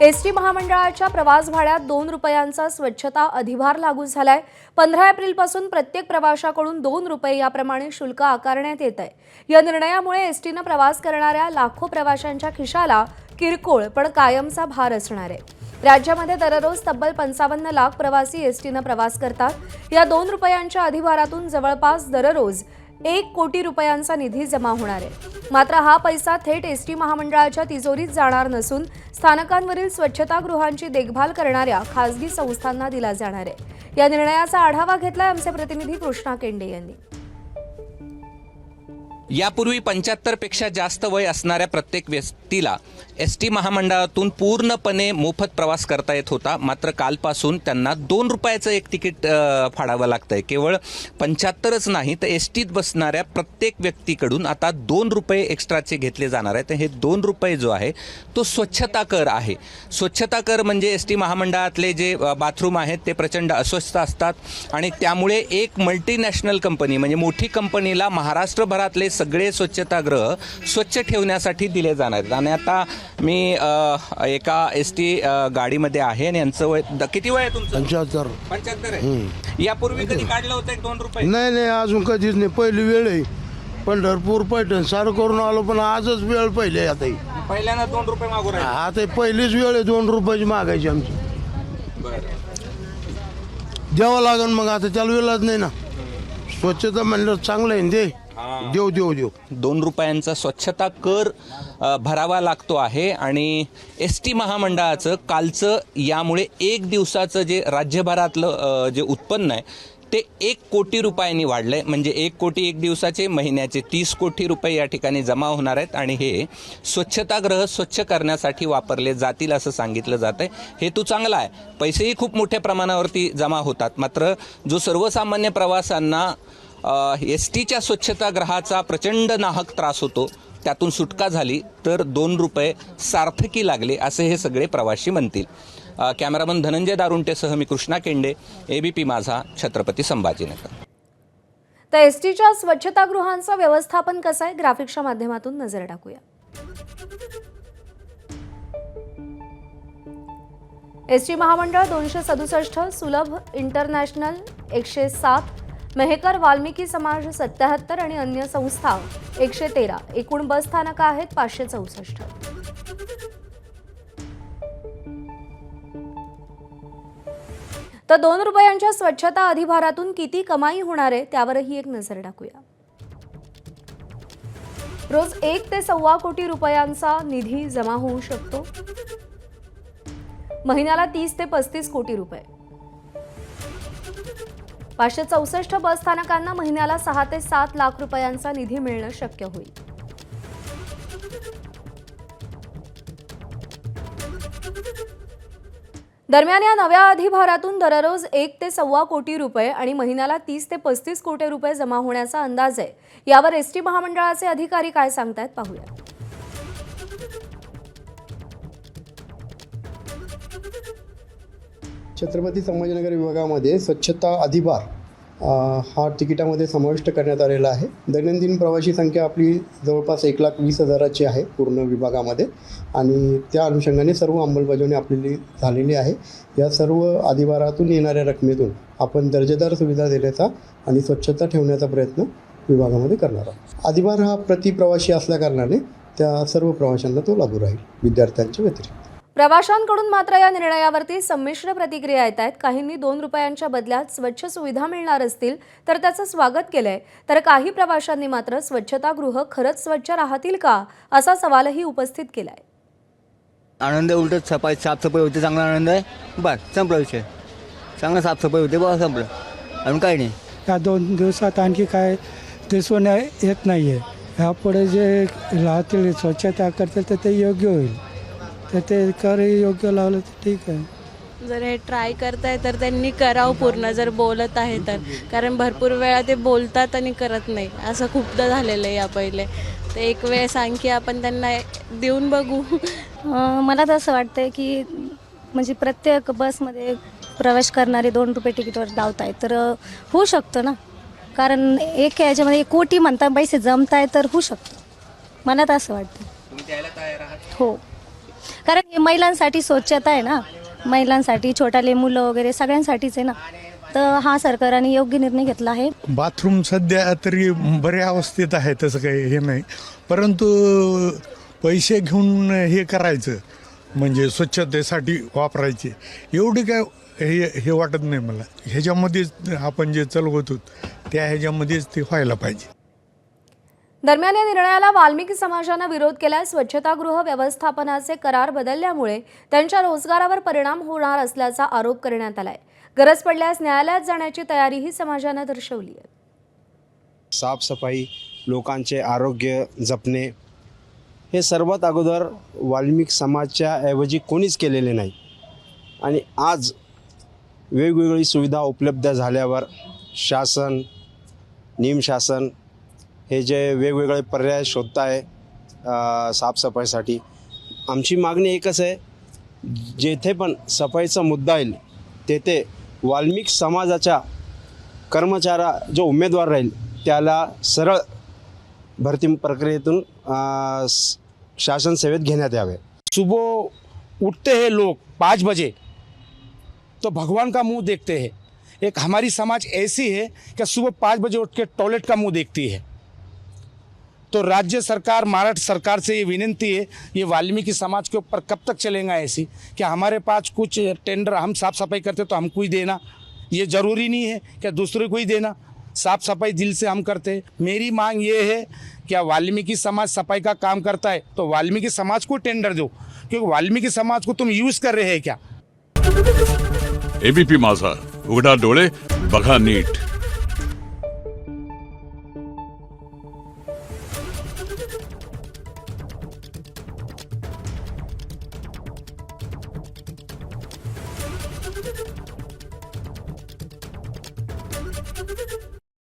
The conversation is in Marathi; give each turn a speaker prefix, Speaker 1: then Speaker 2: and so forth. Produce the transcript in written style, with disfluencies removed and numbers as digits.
Speaker 1: एसटी महामंडळाच्या प्रवास भाड्यात 2 रुपयांचा स्वच्छता अधिभार लागू झालाय। 15 एप्रिलपासून प्रत्येक प्रवाशाकडून 2 रुपये याप्रमाणे शुल्क आकारण्यात येत आहे। या निर्णयामुळे एसटीने प्रवास करणाऱ्या लाखो प्रवाशांच्या खिशाला किरकोळ पण कायमचा भार असणार आहे। राज्यामध्ये दररोज तब्बल 55 लाख प्रवासी एसटीने प्रवास करतात। या 2 रुपयांच्या अधिभारातून जवळपास दररोज 1 कोटी रुपयांचा निधी जमा होणार आहे। मात्र हा पैसा थेट एसटी महामंडळाच्या तिजोरीत जाणार नसून स्थानकांवरील स्वच्छतागृहांची देखभाल करणाऱ्या खासगी संस्थांना दिला जाणार आहे। या निर्णयाचा आढावा घेतलाय आमचे प्रतिनिधी कृष्णा केंडे यांनी।
Speaker 2: यापूर्वी 75 पेक्षा जास्त वय असणाऱ्या प्रत्येक व्यक्तीला एसटी महामंडळातून पूर्णपणे मोफत प्रवास करता येत होता। मात्र कालपासून त्यांना 2 रुपयाचं एक तिकीट फाडावं लागतंय। केवळ 75च नाही तर एसटीत बसणाऱ्या प्रत्येक व्यक्तीकडून आता 2 रुपये एक्स्ट्राचे घेतले जाणार आहेत। हे 2 रुपये जो आहे तो स्वच्छता कर आहे। स्वच्छता कर म्हणजे एसटी महामंडळातले जे बाथरूम आहेत ते प्रचंड अस्वच्छ असतात आणि त्यामुळे एक मल्टीनॅशनल कंपनी म्हणजे मोठी कंपनीला महाराष्ट्रभरातले सगळे स्वच्छतागृह स्वच्छ ठेवण्यासाठी दिले जाणार आहेत। आणि आता मी एका एसटी गाडीमध्ये आहे आणि यांचं वय किती वय आहे तुमचं? 75 आहे। यापूर्वी कधी काढलं होतं 2 रुपये?
Speaker 3: नाही अजून कधीच नाही। पहिली वेळ आहे पंढरपूर पैठण सारं करून आलो पण आजच वेळ पहिले आता
Speaker 2: पहिल्यांदा 2 रुपये मागू राहिले।
Speaker 3: आता पहिलीच वेळ आहे 2 रुपयाची मागायची आमची। द्यावं लागेल मग आता त्याला वेळच नाही ना। स्वच्छता म्हणलं चांगलं आहे ते देऊ
Speaker 2: 2 रुपयांचा स्वच्छता कर भरावा लागतो आहे। आणि एसटी महामंडळाचं कालचं यामुळे 1 दिवसाचं जे राज्यभरातलं जे उत्पन्न आहे ते 1 कोटी रुपयांनी वाढलंय। म्हणजे 1 कोटी 1 दिवसाचे महिन्याचे 30 कोटी रुपये या ठिकाणी जमा होणार आहेत आणि हे स्वच्छतागृह स्वच्छ करण्यासाठी वापरले जातील असं सांगितलं जात आहे। हेतू चांगला आहे, पैसेही खूप मोठ्या प्रमाणावरती जमा होतात। मात्र जो सर्वसामान्य प्रवाशांना एसटीच्या स्वच्छतागृहाचा प्रचंड नाहक त्रास होतो त्यातून सुटका झाली तर 2 रुपये सार्थकी लागले असे हे सगळे प्रवासी म्हणतील। कॅमेरामन धनंजय दारुंटेसह मी कृष्णा केंडे, एबीपी माझा, छत्रपती संभाजीनगर।
Speaker 1: तर एसटीच्या स्वच्छतागृहांचं व्यवस्थापन कसं आहे ग्राफिक्सच्या माध्यमातून नजर टाकूया। एसटी महामंडळ 267, सुलभ इंटरनॅशनल 107, मेहकर वाल्मिकी समाज 77 आणि अन्य संस्था 113। एकूण बस स्थानकं आहेत 564। तर 2 रुपयांच्या स्वच्छता अधिभारातून किती कमाई होणार आहे त्यावरही एक नजर टाकूया। रोज 1 ते 1.25 कोटी रुपयांचा निधी जमा होऊ शकतो। महिन्याला 30 ते 35 कोटी रुपये। 564 बस स्थानकांना महिन्याला 6 ते 7 लाख रुपयांचा निधी मिळणं शक्य होईल। दरम्यान या नव्या अधिभारातून दररोज 1 ते 1.25 कोटी रुपये आणि महिन्याला 30 ते 35 कोटी रुपये जमा होण्याचा अंदाज आहे। यावर एसटी महामंडळाचे अधिकारी काय सांगतायत पाहूया।
Speaker 4: छत्रपती संभाजीनगर विभागामध्ये स्वच्छता अधिभार हा तिकिटामध्ये समाविष्ट करण्यात आलेला आहे। दैनंदिन प्रवासी संख्या आपली जवळपास 1,20,000ची आहे पूर्ण विभागामध्ये आणि त्या अनुषंगाने सर्व अंमलबजावणी आपली झालेली आहे। या सर्व अधिभारातून येणाऱ्या रकमेतून आपण दर्जेदार सुविधा देण्याचा आणि स्वच्छता ठेवण्याचा प्रयत्न विभागामध्ये करणार आहोत। अधिभार हा प्रति प्रवासी असल्याकारणाने त्या सर्व प्रवाशांना तो लागू राहील, विद्यार्थ्यांच्या व्यतिरिक्त।
Speaker 1: प्रवाशांकडून मात्र या निर्णयावरती संमिश्र प्रतिक्रिया येत आहेत। काहींनी 2 रुपयांच्या बदल्यात स्वच्छ सुविधा मिळणार असतील तर त्याचं स्वागत केलंय, तर काही प्रवाशांनी मात्र स्वच्छतागृह खरंच स्वच्छ राहतील का असा सवालही उपस्थित केलाय।
Speaker 5: आनंद उलट साफसफाई होते, चांगला आनंद आहे। बस संपला विषय, चांगला साफसफाई होते बस संपलं, अजून काही नाही।
Speaker 6: या 2 दिवसात आणखी काय दिसून येत नाहीये। यापुढे जे राहतील स्वच्छता करतील तर ते योग्य होईल, तर ते योग्य लावलं तर ठीक आहे।
Speaker 7: जर हे ट्राय करताय तर त्यांनी करावं पूर्ण, जर बोलत आहे तर, कारण भरपूर वेळा ते बोलतात आणि करत नाही, असं खूपदा झालेलं आहे या पहिले। तर एक वेळेस आणखी आपण त्यांना देऊन बघू।
Speaker 8: मला तर असं वाटतं की म्हणजे प्रत्येक बसमध्ये प्रवेश करणारे 2 रुपये तिकीटवर लावताय तर होऊ शकतं ना, कारण एक याच्यामध्ये 1 कोटी म्हणता पैसे जमताय तर होऊ शकतं, मला तर असं वाटतं।
Speaker 2: तुम्ही द्यायला तयार आहात?
Speaker 8: हो, कारण हे महिलांसाठी स्वच्छता आहे ना, महिलांसाठी, छोटाले मुलं वगैरे सगळ्यांसाठीच आहे ना. तर हा सरकारने योग्य निर्णय घेतला आहे.
Speaker 9: बाथरूम सध्या तरी बऱ्या अवस्थेत आहे, तसं काही हे नाही, परंतु पैसे घेऊन हे करायचं म्हणजे स्वच्छतेसाठी वापरायचे एवढी काय हे वाटत नाही मला. ह्याच्यामध्येच आपण जे चालवत होतो त्या ह्याच्यामध्येच ते व्हायला पाहिजे.
Speaker 1: दरम्यान या निर्णयाला वाल्मिकी समाजानं विरोध केल्यास स्वच्छतागृह व्यवस्थापनाचे करार बदलल्यामुळे त्यांच्या रोजगारावर परिणाम होणार असल्याचा आरोप करण्यात आलाय. गरज पडल्यास न्यायालयात जाण्याची तयारीही समाजानं दर्शवली आहे.
Speaker 10: साफसफाई, लोकांचे आरोग्य जपणे हे सर्वात अगोदर वाल्मिक समाजाच्या ऐवजी कोणीच केलेले नाही. आणि आज वेगवेगळी सुविधा उपलब्ध झाल्यावर शासन, निमशासन हे जे वेगवेगळे पर्याय शोधत आहे साफसफाईसाठी, आमची मागणी एकच आहे, जेथे पण सफाईचा मुद्दा येईल तेथे वाल्मिक समाजाच्या कर्मचारा जो उमेदवार राहील त्याला सरळ भरती प्रक्रियेतून शासन सेवेत घेण्यात यावे.
Speaker 11: सुबह उठते हैं लोग 5 बजे तो भगवान का मुंह देखते हैं. एक हमारी समाज ऐसी है कि सुबह 5 बजे उठ के टॉयलेट का मुंह देखती है. तो राज्य सरकार, महाराष्ट्र सरकार से ये विनती है, ये वाल्मीकि समाज के ऊपर कब तक चलेगा ऐसी कि हमारे पास कुछ टेंडर, हम साफ़ सफाई करते तो हमको ही देना, ये ज़रूरी नहीं है कि दूसरे को ही देना. साफ़ सफाई दिल से हम करते हैं. मेरी मांग ये है कि वाल्मीकि समाज सफाई का काम करता है तो वाल्मीकि समाज को टेंडर दो, क्योंकि वाल्मीकि समाज को तुम यूज़ कर रहे हैं क्या.
Speaker 12: एबीपी माझा, उघडा डोळे बघा नीट.